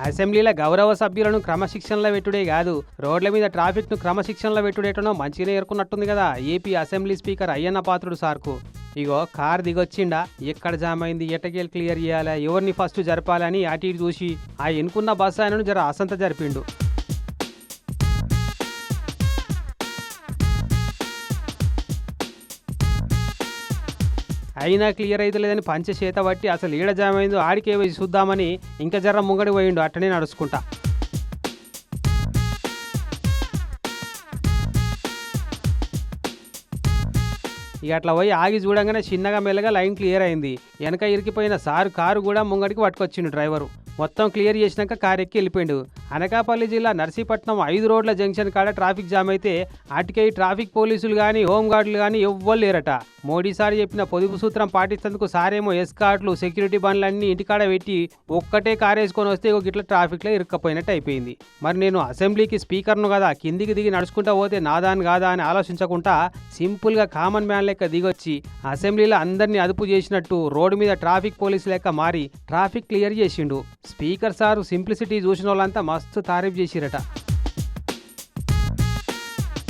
అసెంబ్లీల గౌరవ సభ్యులను క్రమశిక్షణలో పెట్టుడే కాదు, రోడ్ల మీద ట్రాఫిక్ ను క్రమశిక్షణలో పెట్టుడేటనో మంచిగానే ఏర్కొన్నట్టుంది కదా AP assembly speaker Ayyanna Patrudu సార్కు. ఇగో కార్ దిగొచ్చిండా, ఎక్కడ జామ్ అయింది, ఎటకేలు క్లియర్ చేయాలా, ఎవరిని ఫస్ట్ జరపాలని అటు ఇటు చూసి ఆ ఎన్నుకున్న బస్సు ఆయనను జర అసంత జరిపిండు. అయినా క్లియర్ అయితే లేదని పంచ చేత బట్టి అసలు ఈడ జామ్ అయిందో ఆడికే వేసి చూద్దామని ఇంకా జర ముంగడి పోయిండు అట్టనే నడుచుకుంటా. ఇక అట్లా పోయి ఆగి చూడంగానే చిన్నగా మెల్లగా లైన్ క్లియర్ అయింది. వెనక ఇరికిపోయిన కారు కూడా ముంగడికి పట్టుకొచ్చిండు డ్రైవరు. మొత్తం క్లియర్ చేసినాక కారు ఎక్కి వెళ్ళిపోయిండు. అనకాపల్లి జిల్లా నర్సీపట్నం 5 రోడ్ల జంక్షన్ కాడ ట్రాఫిక్ జామ్ అయితే అటుకే ట్రాఫిక్ పోలీసులు కానీ హోంగార్డులు కానీ ఎవ్వరు లేరట. మోడీ సార్ చెప్పిన పొదుపు సూత్రం పాటించేందుకు సారేమో ఎస్కార్ట్లు సెక్యూరిటీ బండ్లన్నీ ఇంటికాడ పెట్టి ఒక్కటే కారు వేసుకొని వస్తే గిట్ల ట్రాఫిక్లో ఇరుక్కపోయినట్టు అయిపోయింది. మరి నేను అసెంబ్లీకి స్పీకర్ను కదా, కిందికి దిగి నడుచుకుంటా పోతే నాదాని కాదా అని ఆలోచించకుండా సింపుల్గా కామన్ మ్యాన్ లెక్క దిగొచ్చి అసెంబ్లీలో అందరినీ అదుపు చేసినట్టు రోడ్డు మీద ట్రాఫిక్ పోలీసు లెక్క మారి ట్రాఫిక్ క్లియర్ చేసిండు. స్పీకర్ సారు సింప్లిసిటీ చూసిన వాళ్ళంతా మస్తు తారీఫ్ చేసిరట.